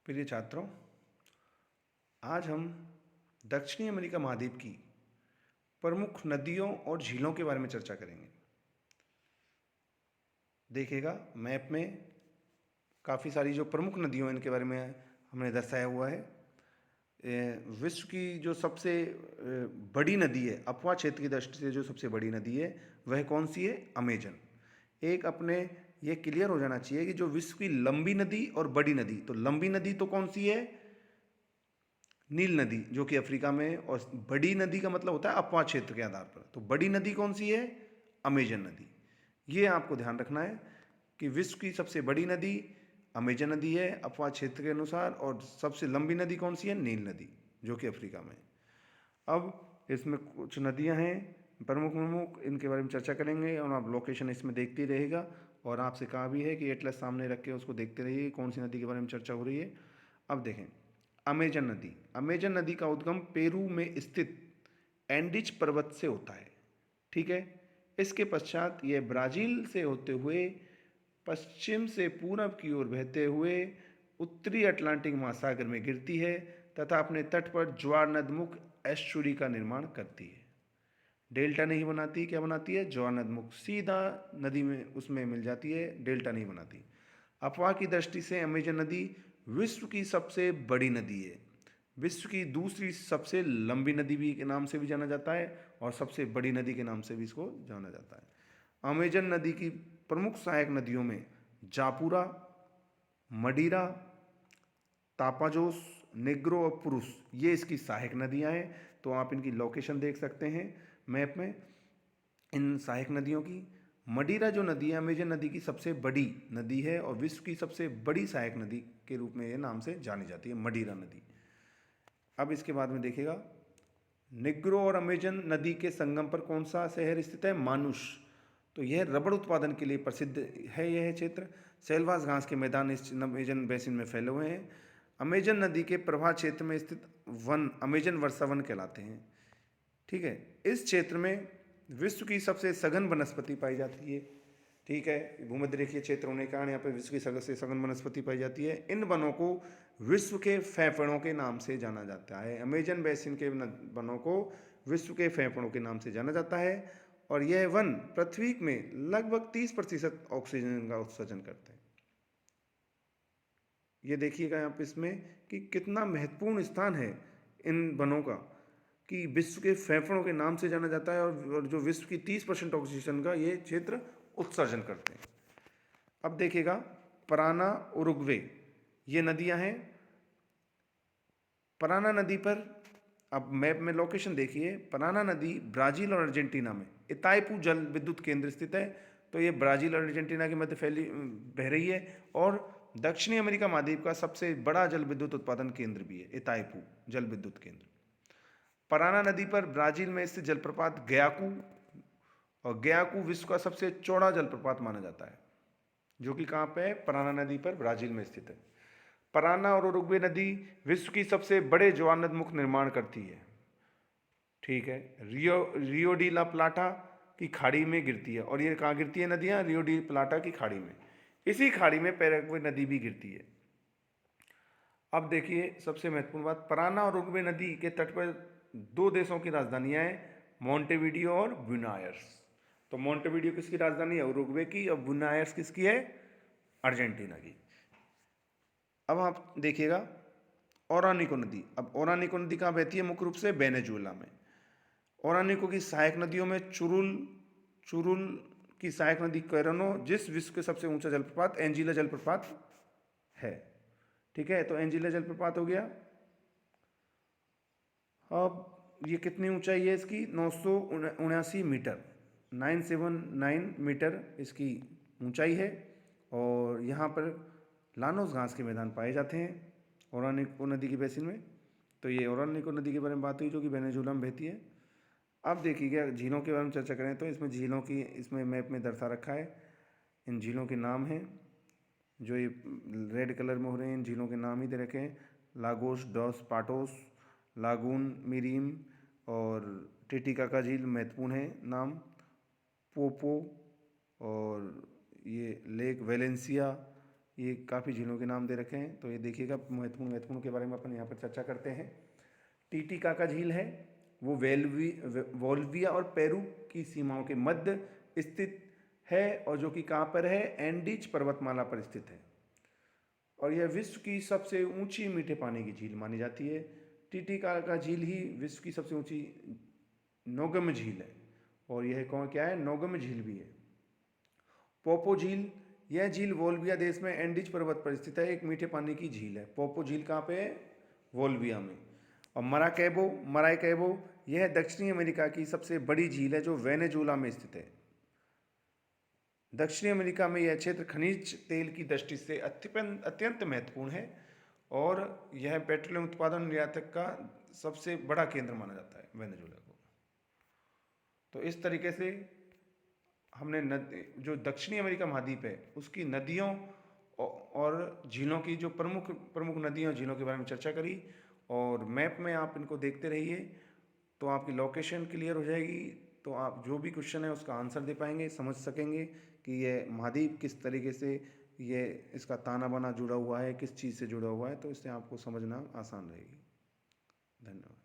प्रिय छात्रों, आज हम दक्षिणी अमेरिका महाद्वीप की प्रमुख नदियों और झीलों के बारे में चर्चा करेंगे। देखिएगा मैप में काफ़ी सारी जो प्रमुख नदियों इनके बारे में हमने दर्शाया हुआ है। विश्व की जो सबसे बड़ी नदी है, अफवाह क्षेत्र की दृष्टि से जो सबसे बड़ी नदी है वह कौन सी है? अमेजन। एक अपने ये क्लियर हो जाना चाहिए कि जो विश्व की लंबी नदी और बड़ी नदी, तो लंबी नदी तो कौन सी है? नील नदी, जो कि अफ्रीका में है। और बड़ी नदी का मतलब होता है अपवाह क्षेत्र के आधार पर। तो बड़ी नदी कौन सी है? अमेजन नदी। ये आपको ध्यान रखना है कि विश्व की सबसे बड़ी नदी अमेजन नदी है अपवाह क्षेत्र के अनुसार, और सबसे लंबी नदी कौन सी है? नील नदी, जो कि अफ्रीका में है। अब इसमें कुछ नदियां हैं प्रमुख प्रमुख, इनके बारे में चर्चा करेंगे और आप लोकेशन इसमें देखते ही रहेगा। और आपसे कहा भी है कि एटलस सामने रख के उसको देखते रहिए कौन सी नदी के बारे में चर्चा हो रही है। अब देखें, अमेजन नदी। अमेजन नदी का उद्गम पेरू में स्थित एंडीज पर्वत से होता है। ठीक है। इसके पश्चात यह ब्राज़ील से होते हुए पश्चिम से पूरब की ओर बहते हुए उत्तरी अटलांटिक महासागर में गिरती है तथा अपने तट पर ज्वार नदमुख एस्चुरी का निर्माण करती है। डेल्टा नहीं बनाती। क्या बनाती है? ज्वार नदमुख सीधा नदी में उसमें मिल जाती है, डेल्टा नहीं बनाती। अफवाह की दृष्टि से अमेजन नदी विश्व की सबसे बड़ी नदी है, विश्व की दूसरी सबसे लंबी नदी भी के नाम से भी जाना जाता है, और सबसे बड़ी नदी के नाम से भी इसको जाना जाता है। अमेजन नदी की प्रमुख सहायक नदियों में जापुरा, मडीरा, तापाजोस, नेग्रो और पुरुष, ये इसकी सहायक नदियां हैं। तो आप इनकी लोकेशन देख सकते हैं मैप में इन सहायक नदियों की। मडीरा जो नदी है अमेजन नदी की सबसे बड़ी नदी है और विश्व की सबसे बड़ी सहायक नदी के रूप में ये नाम से जानी जाती है, मडीरा नदी। अब इसके बाद में देखिएगा, निग्रो और अमेजन नदी के संगम पर कौन सा शहर स्थित है? मानुष। तो यह रबड़ उत्पादन के लिए प्रसिद्ध है। यह क्षेत्र सेलवास घास के मैदान इस अमेजन बेसिन में फैले हुए हैं। अमेजन नदी के प्रवाह क्षेत्र में स्थित वन अमेजन वर्षा वन कहलाते हैं। ठीक है। इस क्षेत्र में विश्व की सबसे सघन वनस्पति पाई जाती है। ठीक है। भूमध्य रेखीय क्षेत्र होने के कारण यहाँ पर विश्व की सबसे सघन वनस्पति पाई जाती है। इन वनों को विश्व के फेफड़ों के नाम से जाना जाता है। अमेजन बेसिन के वनों को विश्व के फेफड़ों के नाम से जाना जाता है, और यह वन पृथ्वी में लगभग 30% ऑक्सीजन का उत्सर्जन करते हैं। ये देखिएगा यहाँ पे इसमें कि कितना महत्वपूर्ण स्थान है इन वनों का, कि विश्व के फेफड़ों के नाम से जाना जाता है, और जो विश्व की 30% ऑक्सीजन का ये क्षेत्र उत्सर्जन करते हैं। अब देखिएगा, पराना, उरुग्वे, ये नदियां हैं। पराना नदी पर अब मैप में लोकेशन देखिए। पराना नदी ब्राजील और अर्जेंटीना में इताइपू जल विद्युत केंद्र स्थित है। तो ये ब्राजील और अर्जेंटीना के मध्य फैली बह रही है, और दक्षिणी अमेरिका महाद्वीप का सबसे बड़ा जल विद्युत उत्पादन केंद्र भी है इताइपू जल विद्युत केंद्र। पराना नदी पर ब्राजील में स्थित जलप्रपात गयाकू, और गयाकू विश्व का सबसे चौड़ा जलप्रपात माना जाता है, जो कि कहाँ पे है? पराना नदी पर ब्राजील में स्थित है। पराना और उरुग्वे नदी विश्व की सबसे बड़े ज्वारनदमुख निर्माण करती है। ठीक है। रियो डी ला प्लाटा की खाड़ी में गिरती है, और ये कहाँ गिरती है नदियाँ? रियो डी प्लाटा की खाड़ी में। इसी खाड़ी में पैराग्वे नदी भी गिरती है। अब देखिए सबसे महत्वपूर्ण बात, पराना और उरुग्वे नदी के तट पर दो देशों की राजधानियां हैं, मोंटेविडियो और ब्यूनायर्स। तो मोंटेविडियो किसकी राजधानी है? उरुग्वे की। और ब्यूनायर्स किसकी है? अर्जेंटीना की। अब आप देखिएगा ओरानिको नदी। अब ओरानिको नदी कहाँ बहती है? मुख्य रूप से वेनेजुएला में। ओरानिको की सहायक नदियों में चुरुल चुरुल की सहायक नदी कैरनो, जिस विश्व के सबसे ऊंचा जलप्रपात एंजिला जलप्रपात है। ठीक है। तो एंजिला जलप्रपात हो गया। अब ये कितनी ऊंचाई है इसकी? 979 मीटर, 979 मीटर इसकी ऊंचाई है। और यहाँ पर लानोस घास के मैदान पाए जाते हैं ओरानिको नदी की बेसिन में। तो ये ओरानिको नदी के बारे में बात हुई, जो कि वेनेजुएला में बहती है। अब देखिएगा झीलों के बारे में चर्चा करें तो इसमें झीलों की इसमें मैप में दर्शा रखा है। इन झीलों के नाम हैं, जो ये रेड कलर में हो रहे हैं, इन झीलों के नाम ही दे रखे हैं। लागोस डॉस पाटोस, लागून मिरीम, और टिटिकाका झील महत्वपूर्ण है नाम, पोपो, और ये लेक वेलेंसिया, ये काफ़ी झीलों के नाम दे रखे हैं, तो ये देखिएगा महत्वपूर्ण के बारे में अपन यहाँ पर चर्चा करते हैं। टीटीकाका झील है वो वोल्विया और पेरू की सीमाओं के मध्य स्थित है, और जो कि कहाँ पर है, एंडीज पर्वतमाला पर स्थित है, और यह विश्व की सबसे ऊंची मीठे पानी की झील मानी जाती है। टीटीकाका झील ही विश्व की सबसे ऊंची नौगम्य झील है, और यह कौन क्या है, नौगम्य झील भी है। पोपो झील, यह झील वोल्विया देश में एंडीज पर्वत पर स्थित है, एक मीठे पानी की झील है। पोपो झील कहाँ पे है, वोल्विया में। और मराकैबो यह दक्षिणी अमेरिका की सबसे बड़ी झील है जो वेनेजुएला में स्थित है। दक्षिणी अमेरिका में यह क्षेत्र खनिज तेल की दृष्टि से अत्यंत महत्वपूर्ण है, और यह पेट्रोलियम उत्पादन निर्यातक का सबसे बड़ा केंद्र माना जाता है वेनेजुएला को। तो इस तरीके से हमने जो दक्षिणी अमेरिका महाद्वीप है उसकी नदियों और झीलों की जो प्रमुख नदियों और झीलों के बारे में चर्चा करी, और मैप में आप इनको देखते रहिए तो आपकी लोकेशन क्लियर हो जाएगी, तो आप जो भी क्वेश्चन है उसका आंसर दे पाएंगे, समझ सकेंगे कि ये महाद्वीप किस तरीके से ये इसका ताना बाना जुड़ा हुआ है, किस चीज़ से जुड़ा हुआ है, तो इससे आपको समझना आसान रहेगी। धन्यवाद।